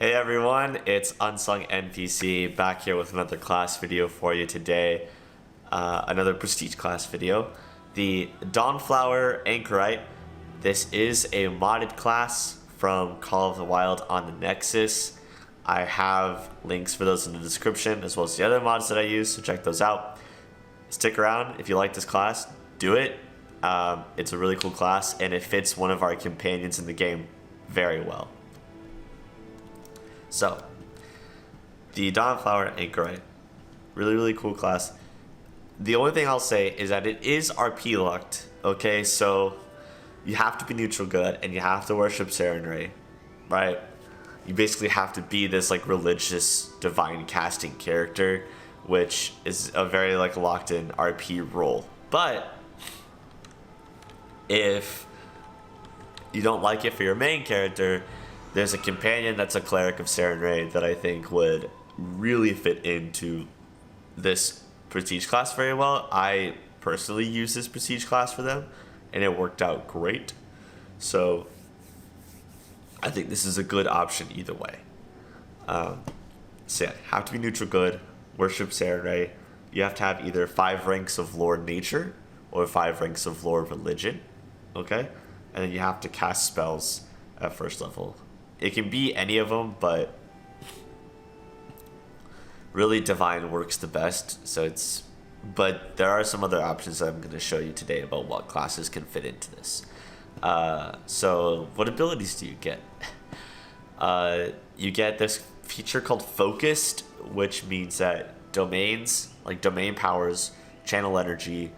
Hey everyone, it's UnsungNPC back here with another class video for you today. Another prestige class video. The Dawnflower Anchorite. This is a modded class from Call of the Wild on the Nexus. I have links for those in the description as well as the other mods that I use, so check those out. Stick around if you like this class, do it. It's a really cool class and it fits one of our companions in the game very well. So, the Dawnflower Anchorite, really cool class. The only thing I'll say is that it is RP locked, okay? So, you have to be neutral good and you have to worship Sorcerer, right? You basically have to be this like religious divine casting character, which is a very like locked in RP role. But, if you don't like it for your main character, there's a companion that's a Cleric of Sorcerer that I think would really fit into this prestige class very well. I personally use this prestige class for them, and it worked out great. So I think this is a good option either way. So yeah, have to be neutral good, worship Sorcerer. You have to have either 5 ranks of Lord Nature or 5 ranks of Lord Religion, okay? And then you have to cast spells at first level. It can be any of them, but really divine works the best. But there are some other options that I'm going to show you today about what classes can fit into this. So what abilities do you get? You get this feature called Focused, which means that domains, like domain powers, channel energy,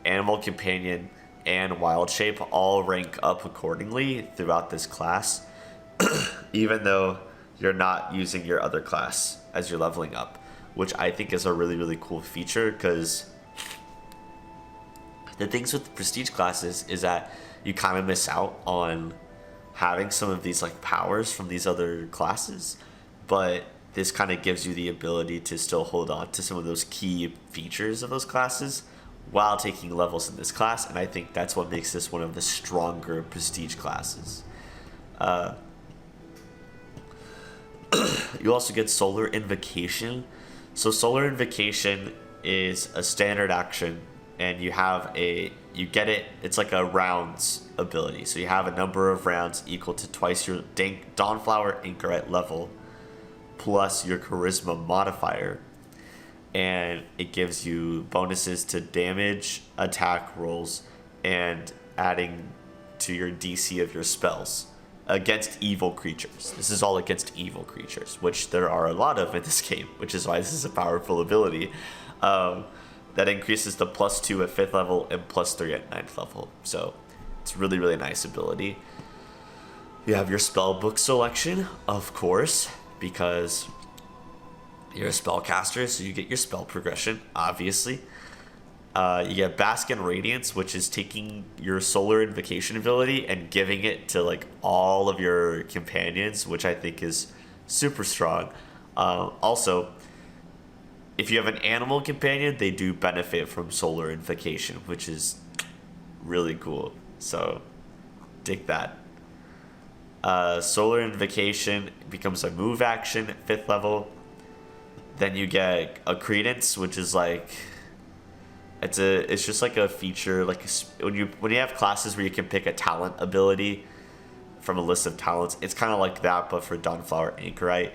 animal companion, and wild shape all rank up accordingly throughout this class. Even though you're not using your other class as you're leveling up, which I think is a really cool feature, because the things with prestige classes is that you kind of miss out on having some of these like powers from these other classes, but this kind of gives you the ability to still hold on to some of those key features of those classes while taking levels in this class, and I think that's what makes this one of the stronger prestige classes. You also get Solar Invocation. So Solar Invocation is a standard action, and you get it, it's like a rounds ability. So you have a number of rounds equal to twice your Dawnflower Anchorite level plus your charisma modifier. And it gives you bonuses to damage, attack rolls, and adding to your DC of your spells against evil creatures. This is all against evil creatures, which there are a lot of in this game, which is why this is a powerful ability. That increases to +2 at 5th level and +3 at 9th level. So it's really nice ability. You have your spell book selection, of course, because you're a spellcaster, so you get your spell progression, obviously. You get Bask in Radiance, which is taking your Solar Invocation ability and giving it to like all of your companions, which I think is super strong. Also, if you have an animal companion, they do benefit from Solar Invocation, which is really cool. So, dig that. Solar Invocation becomes a move action at 5th level. Then you get a Credence, which is like it's just like a feature, like when you have classes where you can pick a talent ability from a list of talents. It's kind of like that, but for Dawnflower Anchorite.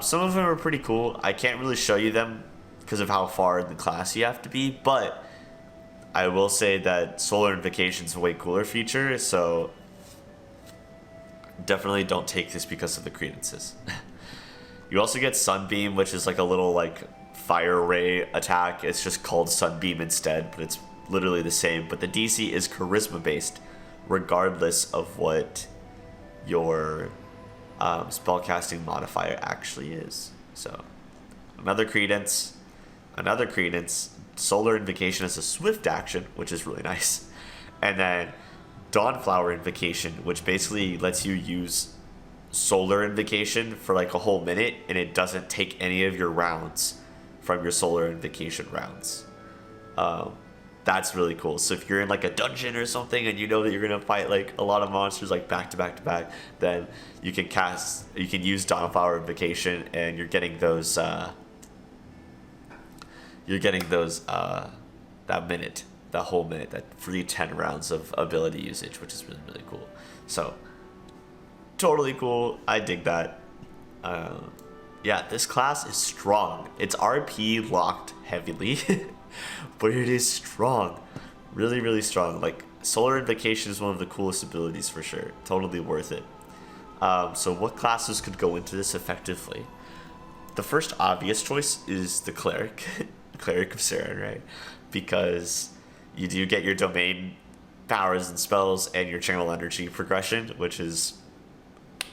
Some of them are pretty cool. I can't really show you them because of how far in the class you have to be, but I will say that Solar Invocation is a way cooler feature, so definitely don't take this because of the credences. You also get Sunbeam, which is like a little like fire ray attack. It's just called Sunbeam instead, but it's literally the same. But the DC is charisma based, regardless of what your spellcasting modifier actually is. So another credence. Solar Invocation is a swift action, which is really nice. And then Dawnflower Invocation, which basically lets you use Solar Invocation for like a whole minute, and it doesn't take any of your rounds from your Solar Invocation rounds. that's really cool. So if you're in like a dungeon or something and you know that you're gonna fight like a lot of monsters like back to back to back, then you can use Dawnflower Invocation, and you're getting those that whole minute, that free 10 rounds of ability usage, which is really, really cool. So totally cool. I dig that. Yeah, this class is strong. It's RP locked heavily, but it is strong. Really, really strong. Like, Solar Invocation is one of the coolest abilities for sure. Totally worth it. So what classes could go into this effectively? The first obvious choice is the Cleric. Cleric of Saren, right? Because you do get your domain powers and spells and your channel energy progression, which is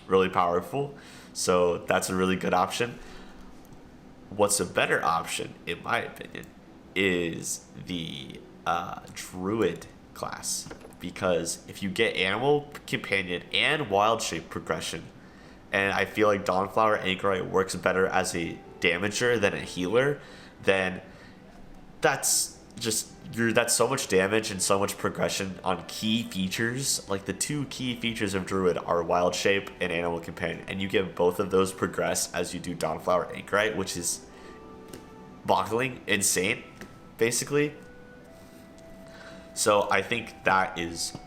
really powerful. So that's a really good option. What's a better option, in my opinion, is the Druid class. Because if you get Animal Companion and Wild Shape progression, and I feel like Dawnflower Anchorite works better as a damager than a healer, then that's so much damage and so much progression on key features. Like, the two key features of Druid are Wild Shape and Animal Companion, and you get both of those progress as you do Dawnflower Anchorite, which is boggling, insane, basically. So I think that is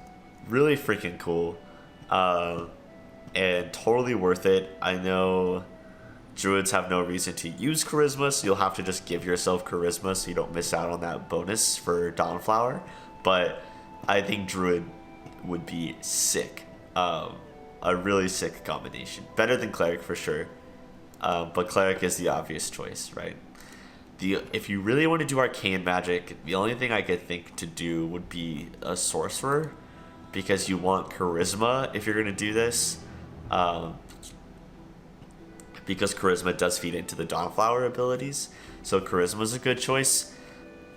really freaking cool, and totally worth it. I know Druids have no reason to use Charisma, so you'll have to just give yourself Charisma so you don't miss out on that bonus for Dawnflower. But I think Druid would be sick. A really sick combination. Better than Cleric for sure. But Cleric is the obvious choice, right? If you really want to do arcane magic, the only thing I could think to do would be a Sorcerer, because you want Charisma if you're going to do this. Because Charisma does feed into the Dawnflower abilities. So Charisma is a good choice.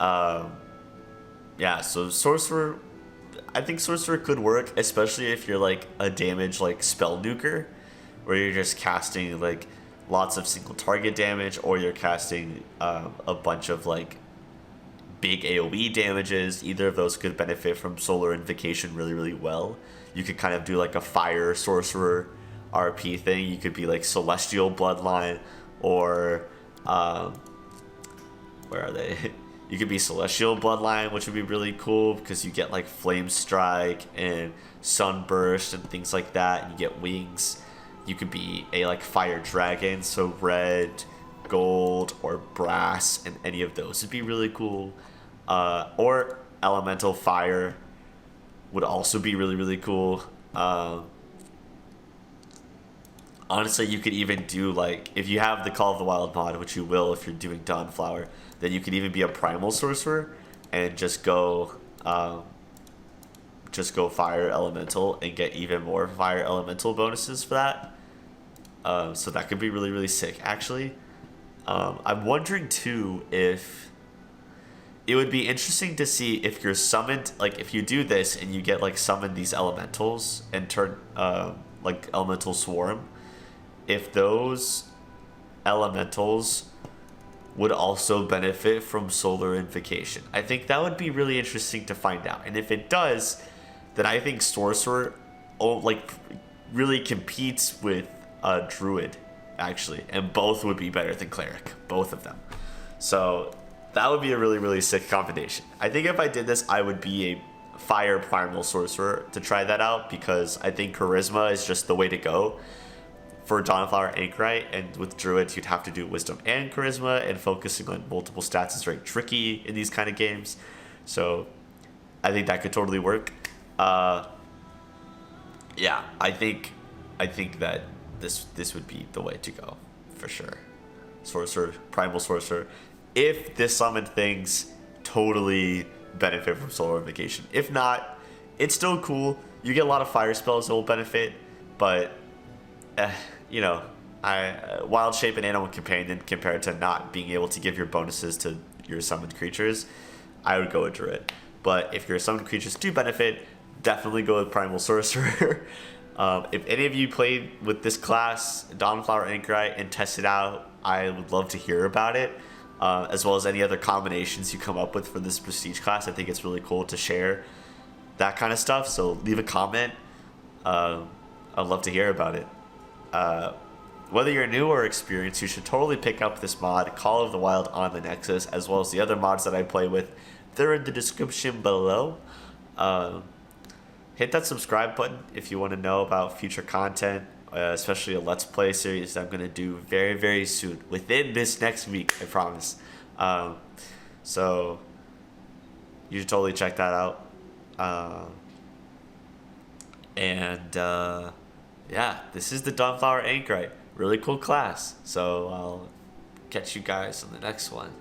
Yeah, so Sorcerer, I think Sorcerer could work, especially if you're like a damage like Spell Nuker, where you're just casting like lots of single target damage, or you're casting a bunch of like big AoE damages. Either of those could benefit from Solar Invocation really, really well. You could kind of do like a Fire Sorcerer RP thing. You could be like Celestial Bloodline, or where are they? You could be Celestial Bloodline, which would be really cool because you get like Flame Strike and Sunburst and things like that. You get wings. You could be a like Fire Dragon, so red, gold, or brass, and any of those would be really cool. Or Elemental Fire would also be really, really cool. Honestly, you could even do like, if you have the Call of the Wild mod, which you will if you're doing Dawnflower, then you could even be a Primal Sorcerer and just go Fire Elemental and get even more Fire Elemental bonuses for that. So that could be really, really sick, actually. I'm wondering too if it would be interesting to see if you're summoned, like if you do this and you get like summon these elementals and turn like Elemental Swarm, if those elementals would also benefit from Solar Invocation. I think that would be really interesting to find out. And if it does, then I think Sorcerer really competes with Druid, actually. And both would be better than Cleric. Both of them. So that would be a really, really sick combination. I think if I did this, I would be a Fire Primal Sorcerer to try that out, because I think Charisma is just the way to go for Dawnflower Anchorite, and with Druid you'd have to do Wisdom and Charisma, and focusing on multiple stats is very tricky in these kind of games. So I think that could totally work. Yeah, I think that this would be the way to go for sure. Sorcerer, Primal Sorcerer. If the summoned things totally benefit from Solar Invocation. If not, it's still cool. You get a lot of fire spells that will benefit, but Wild Shape and Animal Companion, compared to not being able to give your bonuses to your summoned creatures, I would go with Druid. But if your summoned creatures do benefit, definitely go with Primal Sorcerer. If any of you played with this class, Dawnflower Anchorite, and tested out, I would love to hear about it. as well as any other combinations you come up with for this prestige class. I think it's really cool to share that kind of stuff. So leave a comment. I'd love to hear about it. Whether you're new or experienced, you should totally pick up this mod, Call of the Wild on the Nexus, as well as the other mods that I play with. They're in the description below. Hit that subscribe button if you want to know about future content, especially a Let's Play series that I'm going to do very, very soon. Within this next week, I promise. So you should totally check that out. Yeah, this is the Dawnflower Anchorite. Really cool class. So I'll catch you guys on the next one.